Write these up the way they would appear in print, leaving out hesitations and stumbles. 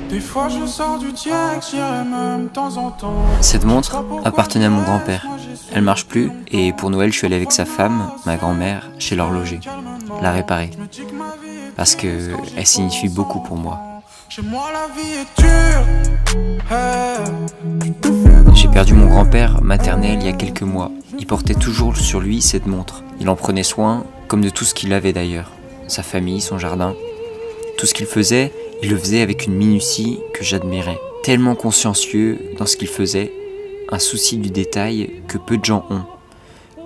Des fois je sors du direct, j'irai même de temps en temps. Cette montre appartenait à mon grand-père. Elle marche plus et pour Noël je suis allé avec sa femme, ma grand-mère, chez l'horloger, la réparer. Parce que elle signifie beaucoup pour moi. J'ai perdu mon grand-père maternel il y a quelques mois. Il portait toujours sur lui cette montre. Il en prenait soin, comme de tout ce qu'il avait d'ailleurs. Sa famille, son jardin. Tout ce qu'il faisait, il le faisait avec une minutie que j'admirais. Tellement consciencieux dans ce qu'il faisait, un souci du détail que peu de gens ont.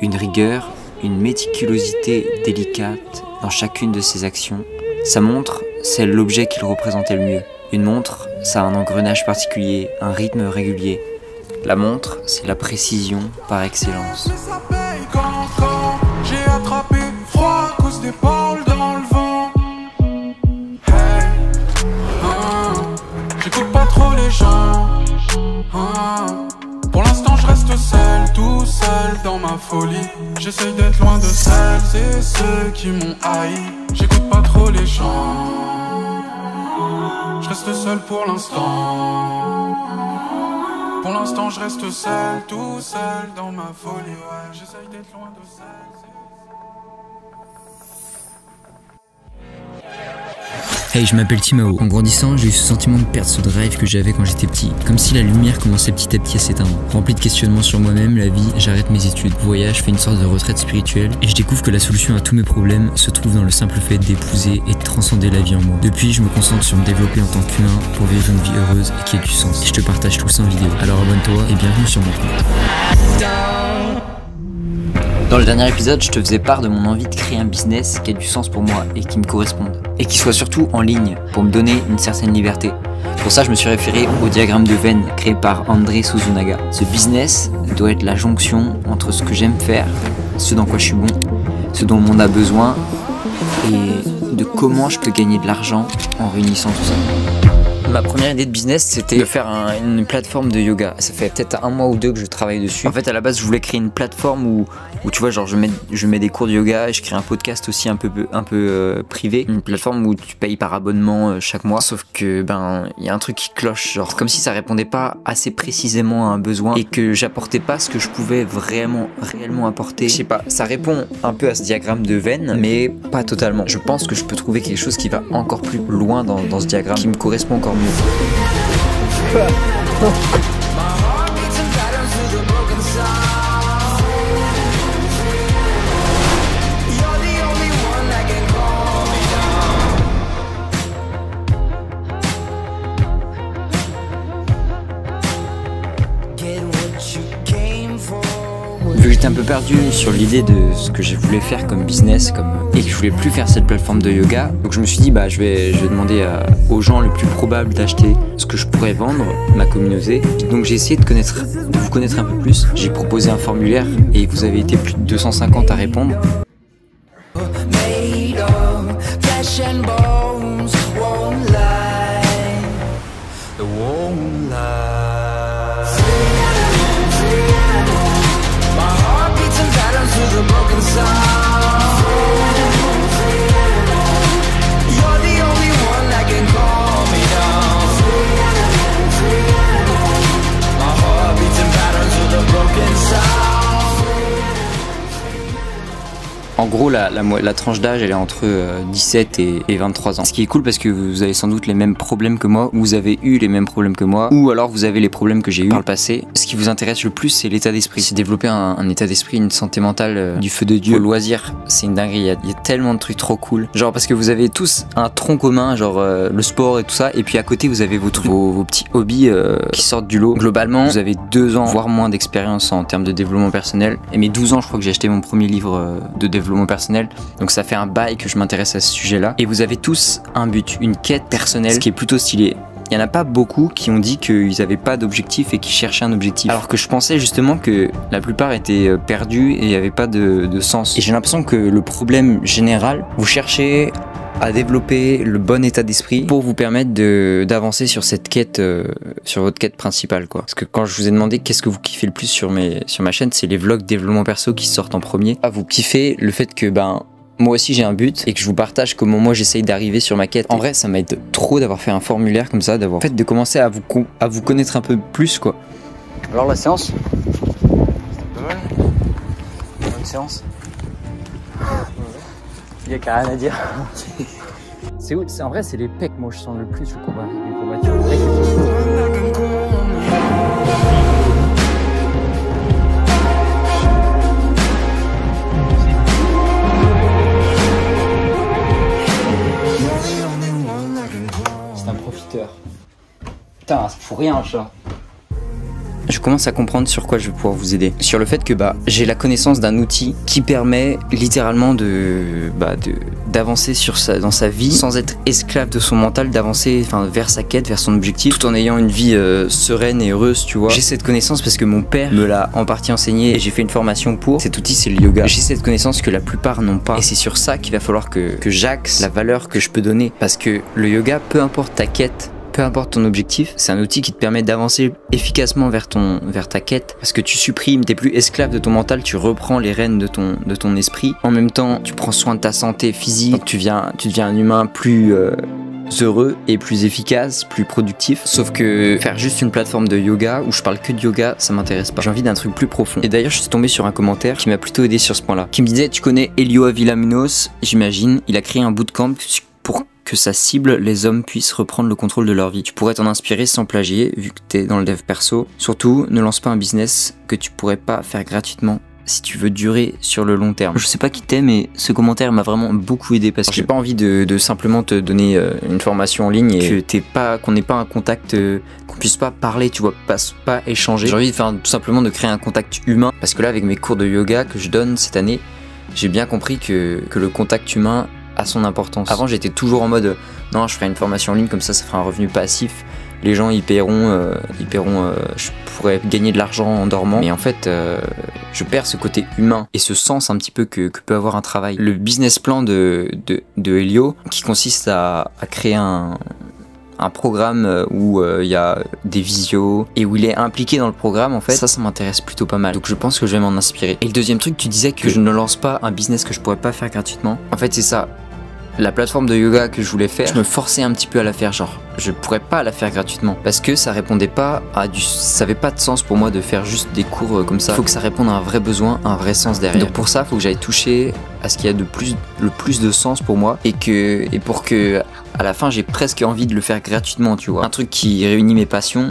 Une rigueur, une méticulosité délicate dans chacune de ses actions. Sa montre, c'est l'objet qu'il représentait le mieux. Une montre, ça a un engrenage particulier, un rythme régulier. La montre, c'est la précision par excellence. J'ai attrapé froid à cause des paroles dans le vent. Hey, j'écoute pas trop les gens. Pour l'instant je reste seul, tout seul dans ma folie. J'essaye d'être loin de celles et ceux qui m'ont haï. J'écoute pas trop les gens. Je reste seul pour l'instant. Pour l'instant je reste seul, tout seul dans ma folie, ouais. J'essaye d'être loin de celles. Hey, je m'appelle Timao. En grandissant, j'ai eu ce sentiment de perdre ce drive que j'avais quand j'étais petit. Comme si la lumière commençait petit à petit à s'éteindre. Rempli de questionnements sur moi-même, la vie, j'arrête mes études. Voyage, fais une sorte de retraite spirituelle. Et je découvre que la solution à tous mes problèmes se trouve dans le simple fait d'épouser et de transcender la vie en moi. Depuis, je me concentre sur me développer en tant qu'humain pour vivre une vie heureuse et qui ait du sens. Et je te partage tout ça en vidéo. Alors abonne-toi et bienvenue sur mon compte. Dans le dernier épisode, je te faisais part de mon envie de créer un business qui ait du sens pour moi et qui me corresponde. Et qui soit surtout en ligne, pour me donner une certaine liberté. Pour ça, je me suis référé au diagramme de Venn créé par André Suzunaga. Ce business doit être la jonction entre ce que j'aime faire, ce dans quoi je suis bon, ce dont le monde a besoin, et de comment je peux gagner de l'argent en réunissant tout ça. Ma première idée de business, c'était de faire une plateforme de yoga. Ça fait peut-être 1 mois ou 2 que je travaille dessus. En fait, à la base, je voulais créer une plateforme où tu vois, genre je mets des cours de yoga et je crée un podcast aussi un peu privé. Une plateforme où tu payes par abonnement chaque mois. Sauf que il y a un truc qui cloche, genre comme si ça répondait pas assez précisément à un besoin et que j'apportais pas ce que je pouvais réellement apporter. Je sais pas, ça répond un peu à ce diagramme de Venn, mais pas totalement. Je pense que je peux trouver quelque chose qui va encore plus loin dans ce diagramme, qui me correspond encore mieux. Vu que j'étais un peu perdu sur l'idée de ce que je voulais faire comme business et que je voulais plus faire cette plateforme de yoga, donc je me suis dit je vais demander aux gens le plus probable d'acheter ce que je pourrais vendre, ma communauté. Donc j'ai essayé de vous connaître un peu plus. J'ai proposé un formulaire et vous avez été plus de 250 à répondre. En gros, la tranche d'âge, elle est entre 17 et 23 ans. Ce qui est cool parce que vous avez sans doute les mêmes problèmes que moi, ou vous avez eu les mêmes problèmes que moi, ou alors vous avez les problèmes que j'ai eu par le passé. Ce qui vous intéresse le plus, c'est l'état d'esprit. C'est développer un état d'esprit, une santé mentale du feu de Dieu. Le loisir, c'est une dinguerie. Il y a tellement de trucs trop cool. Genre parce que vous avez tous un tronc commun, genre le sport et tout ça, et puis à côté vous avez vos petits hobbies qui sortent du lot. Globalement, vous avez 2 ans, voire moins d'expérience en termes de développement personnel. Et mes 12 ans, je crois que j'ai acheté mon premier livre de développement personnel, donc ça fait un bail que je m'intéresse à ce sujet là, et vous avez tous un but, une quête personnelle, ce qui est plutôt stylé. Il n'y en a pas beaucoup qui ont dit qu'ils n'avaient pas d'objectif et qui cherchaient un objectif, alors que je pensais justement que la plupart étaient perdus et il n'y avait pas de sens. Et j'ai l'impression que le problème général, vous cherchez à développer le bon état d'esprit pour vous permettre d'avancer sur cette quête, sur votre quête principale, quoi. Parce que quand je vous ai demandé qu'est-ce que vous kiffez le plus sur ma chaîne, c'est les vlogs développement perso qui sortent en premier. Ah, vous kiffez le fait que moi aussi j'ai un but et que je vous partage comment moi j'essaye d'arriver sur ma quête. En vrai, ça m'aide trop d'avoir fait un formulaire comme ça, d'avoir fait de commencer à vous connaître un peu plus, quoi. Alors la séance, c'était pas mal. Bonne séance. Il y a qu'à rien à dire. C'est où? En vrai, c'est les pecs, moi je sens le plus le combat. Les courbatures. C'est un profiteur. Putain, ça fout rien, chat. Je commence à comprendre sur quoi je vais pouvoir vous aider. Sur le fait que j'ai la connaissance d'un outil qui permet littéralement d'avancer dans sa vie sans être esclave de son mental, d'avancer vers sa quête, vers son objectif, tout en ayant une vie sereine et heureuse, tu vois. J'ai cette connaissance parce que mon père me l'a en partie enseigné et j'ai fait une formation pour. Cet outil, c'est le yoga. J'ai cette connaissance que la plupart n'ont pas. Et c'est sur ça qu'il va falloir que j'axe la valeur que je peux donner. Parce que le yoga, peu importe ta quête, peu importe ton objectif, c'est un outil qui te permet d'avancer efficacement vers ta quête, parce que tu supprimes, t'es plus esclave de ton mental, tu reprends les rênes de ton esprit. En même temps, tu prends soin de ta santé physique, donc tu deviens un humain plus heureux et plus efficace, plus productif. Sauf que faire juste une plateforme de yoga où je parle que de yoga, ça m'intéresse pas. J'ai envie d'un truc plus profond. Et d'ailleurs, je suis tombé sur un commentaire qui m'a plutôt aidé sur ce point-là, qui me disait: tu connais Elio Avila-Munoz, j'imagine, il a créé un bootcamp pour que sa cible, les hommes, puissent reprendre le contrôle de leur vie. Tu pourrais t'en inspirer sans plagier, vu que t'es dans le dev perso. Surtout, ne lance pas un business que tu pourrais pas faire gratuitement si tu veux durer sur le long terme. Je sais pas qui t'es, mais ce commentaire m'a vraiment beaucoup aidé parce que j'ai pas envie de simplement te donner une formation en ligne et qu'on n'ait pas un contact, qu'on puisse pas parler, tu vois, pas échanger. J'ai envie tout simplement de créer un contact humain, parce que là, avec mes cours de yoga que je donne cette année, j'ai bien compris que le contact humain a son importance. Avant, j'étais toujours en mode non, je ferai une formation en ligne, comme ça fera un revenu passif. Les gens ils paieront, je pourrais gagner de l'argent en dormant. Mais en fait, je perds ce côté humain et ce sens un petit peu que peut avoir un travail. Le business plan de Elio, qui consiste à créer un programme où il y a des visios et où il est impliqué dans le programme, en fait, ça m'intéresse plutôt pas mal. Donc je pense que je vais m'en inspirer. Et le deuxième truc, tu disais que je ne lance pas un business que je pourrais pas faire gratuitement. En fait, c'est ça. La plateforme de yoga que je voulais faire, je me forçais un petit peu à la faire, genre je pourrais pas la faire gratuitement parce que ça répondait pas à ça avait pas de sens pour moi de faire juste des cours comme ça. Faut que ça réponde à un vrai besoin, un vrai sens derrière. Donc pour ça, faut que j'aille toucher à ce qu'il y a le plus de sens pour moi et pour que à la fin j'ai presque envie de le faire gratuitement, tu vois. Un truc qui réunit mes passions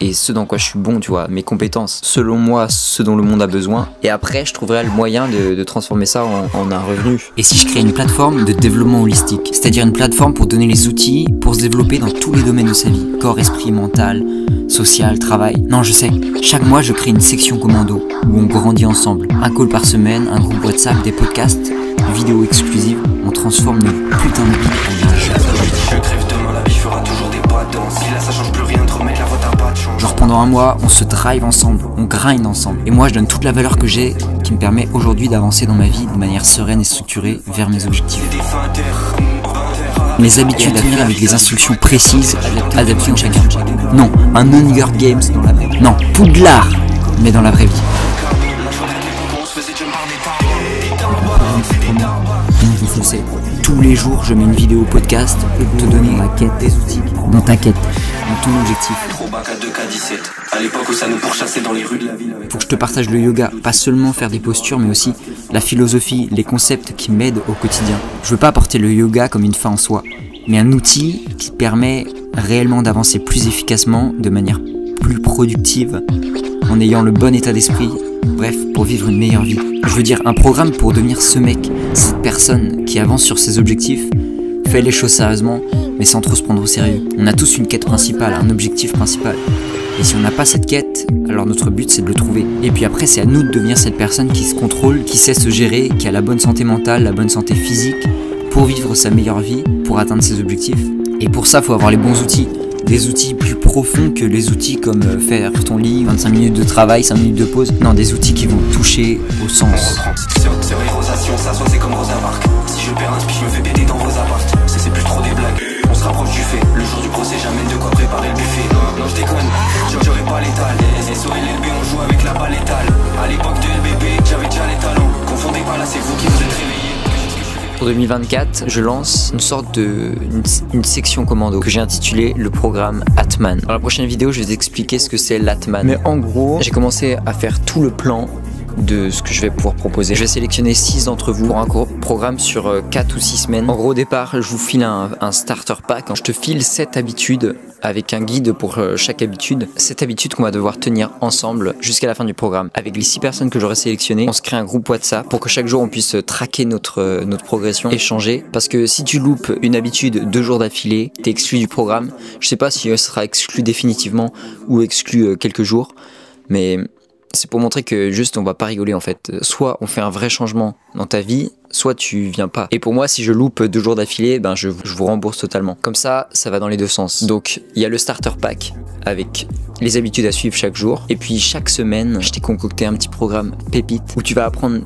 et ce dans quoi je suis bon, tu vois, mes compétences, selon moi, ce dont le monde a besoin. Et après, je trouverai le moyen de transformer ça en un revenu. Et si je crée une plateforme de développement holistique, c'est-à-dire une plateforme pour donner les outils pour se développer dans tous les domaines de sa vie, corps, esprit, mental, social, travail. Non, je sais, chaque mois, je crée une section commando où on grandit ensemble. Un call par semaine, un groupe WhatsApp, des podcasts, vidéos exclusives. On transforme nos putains de vie en un jeu. Je crève demain, la vie fera toujours des pas dans. Si là ça change plus rien, de remettre la faute à pas de chance. Genre pendant un mois, on se drive ensemble, on grind ensemble. Et moi, je donne toute la valeur que j'ai, qui me permet aujourd'hui d'avancer dans ma vie de manière sereine et structurée vers mes objectifs. Mes habitudes à faire avec des instructions précises, adaptées à chacun. Non, un Hunger Games dans la vraie vie. Non, Poudlard, mais dans la vraie vie. Je sais, tous les jours je mets une vidéo podcast pour te donner ma quête des outils, dans ta quête, dans ton objectif. À l'époque où ça nous pourchassait dans les rues de la ville. Faut que je te partage le yoga, pas seulement faire des postures, mais aussi la philosophie, les concepts qui m'aident au quotidien. Je veux pas apporter le yoga comme une fin en soi, mais un outil qui permet réellement d'avancer plus efficacement, de manière plus productive, en ayant le bon état d'esprit, bref, pour vivre une meilleure vie. Je veux dire, un programme pour devenir ce mec, cette personne qui avance sur ses objectifs, fait les choses sérieusement, mais sans trop se prendre au sérieux. On a tous une quête principale, un objectif principal. Et si on n'a pas cette quête, alors notre but c'est de le trouver. Et puis après, c'est à nous de devenir cette personne qui se contrôle, qui sait se gérer, qui a la bonne santé mentale, la bonne santé physique, pour vivre sa meilleure vie, pour atteindre ses objectifs. Et pour ça, il faut avoir les bons outils. Des outils plus profonds que les outils comme faire ton lit, 25 minutes de travail, 5 minutes de pause. Non, des outils qui vont toucher au sens. C'est comme Rosa Parks. Si je perds un speech, je me fais péter dans vos apparts. rapproche du fait. Le jour du procès, j'amène de quoi préparer le buffet. Non, je déconne, j'aurais pas l'étal. SO et LB, on joue avec la balle létale. À l'époque de LBB, j'avais déjà les talents. Confondez pas là, c'est vous qui vous êtes réveillés. Pour 2024, je lance une sorte de une section commando que j'ai intitulée le programme Atman. Dans la prochaine vidéo, je vais t'expliquer ce que c'est l'Atman. Mais en gros, j'ai commencé à faire tout le plan de ce que je vais pouvoir proposer. Je vais sélectionner 6 d'entre vous pour un programme sur 4 ou 6 semaines. En gros, au départ, je vous file un starter pack. Je te file 7 habitudes avec un guide pour chaque habitude. 7 habitudes qu'on va devoir tenir ensemble jusqu'à la fin du programme. Avec les 6 personnes que j'aurai sélectionnées, on se crée un groupe WhatsApp pour que chaque jour on puisse traquer notre progression, échanger. Parce que si tu loupes une habitude 2 jours d'affilée, t'es exclu du programme. Je sais pas si elle sera exclue définitivement ou exclue quelques jours, mais c'est pour montrer que juste on va pas rigoler en fait. Soit on fait un vrai changement dans ta vie, soit tu viens pas. Et pour moi, si je loupe 2 jours d'affilée, ben je vous rembourse totalement. Comme ça va dans les deux sens. Donc il y a le starter pack avec les habitudes à suivre chaque jour. Et puis chaque semaine, je t'ai concocté un petit programme pépite où tu vas apprendre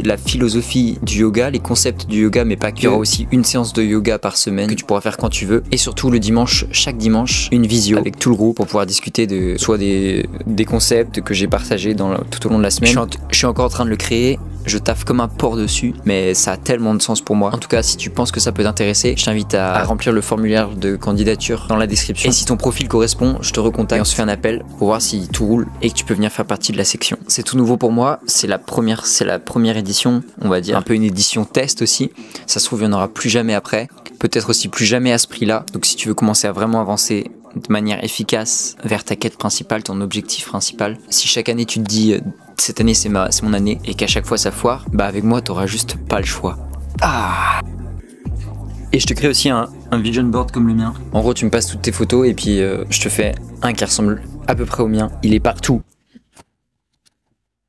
la philosophie du yoga, les concepts du yoga, mais pas que. Il y aura aussi une séance de yoga par semaine que tu pourras faire quand tu veux. Et surtout le dimanche, chaque dimanche, une visio avec tout le groupe pour pouvoir discuter de soit des concepts que j'ai partagés tout au long de la semaine. Je suis encore en train de le créer. Je taffe comme un porc dessus, mais ça a tellement de sens pour moi. En tout cas, si tu penses que ça peut t'intéresser, je t'invite à remplir le formulaire de candidature dans la description. Et si ton profil correspond, je te recontacte et on se fait un appel pour voir si tout roule et que tu peux venir faire partie de la section. C'est tout nouveau pour moi, c'est la première édition, on va dire. Un peu une édition test aussi. Ça se trouve, il n'y en aura plus jamais après. Peut-être aussi plus jamais à ce prix-là. Donc si tu veux commencer à vraiment avancer de manière efficace vers ta quête principale, ton objectif principal, si chaque année tu te dis cette année c'est mon année et qu'à chaque fois ça foire, bah avec moi t'auras juste pas le choix. Et je te crée aussi un vision board comme le mien. En gros tu me passes toutes tes photos et puis je te fais un qui ressemble à peu près au mien. Il est partout.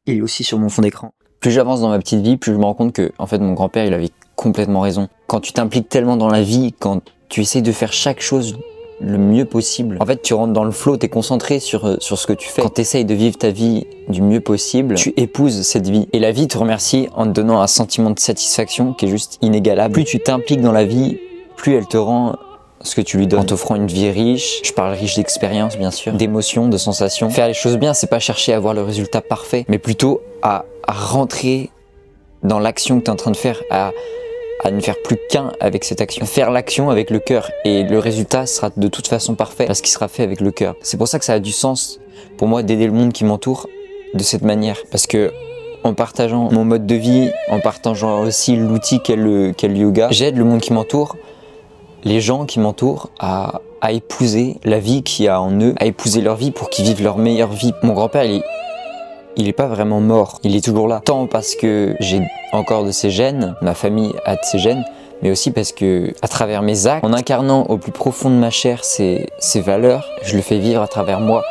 Il est aussi sur mon fond d'écran. Plus j'avance dans ma petite vie, plus je me rends compte que en fait mon grand-père il avait complètement raison. Quand tu t'impliques tellement dans la vie, quand tu essayes de faire chaque chose le mieux possible, en fait tu rentres dans le flow, t'es concentré sur ce que tu fais. Quand t'essayes de vivre ta vie du mieux possible, tu épouses cette vie. Et la vie te remercie en te donnant un sentiment de satisfaction qui est juste inégalable. Plus tu t'impliques dans la vie, plus elle te rend ce que tu lui donnes. En t'offrant une vie riche, je parle riche d'expérience bien sûr, d'émotions, de sensations. Faire les choses bien, c'est pas chercher à avoir le résultat parfait, mais plutôt à rentrer dans l'action que tu es en train de faire, à ne faire plus qu'un avec cette action. Faire l'action avec le cœur et le résultat sera de toute façon parfait parce qu'il sera fait avec le cœur. C'est pour ça que ça a du sens pour moi d'aider le monde qui m'entoure de cette manière. Parce que en partageant mon mode de vie, en partageant aussi l'outil qu'est le yoga, j'aide le monde qui m'entoure, les gens qui m'entourent à épouser la vie qu'il y a en eux, à épouser leur vie pour qu'ils vivent leur meilleure vie. Mon grand-père, il est pas vraiment mort, il est toujours là. Tant parce que j'ai encore de ses gènes, ma famille a de ses gènes, mais aussi parce que à travers mes actes, en incarnant au plus profond de ma chair ces valeurs, je le fais vivre à travers moi.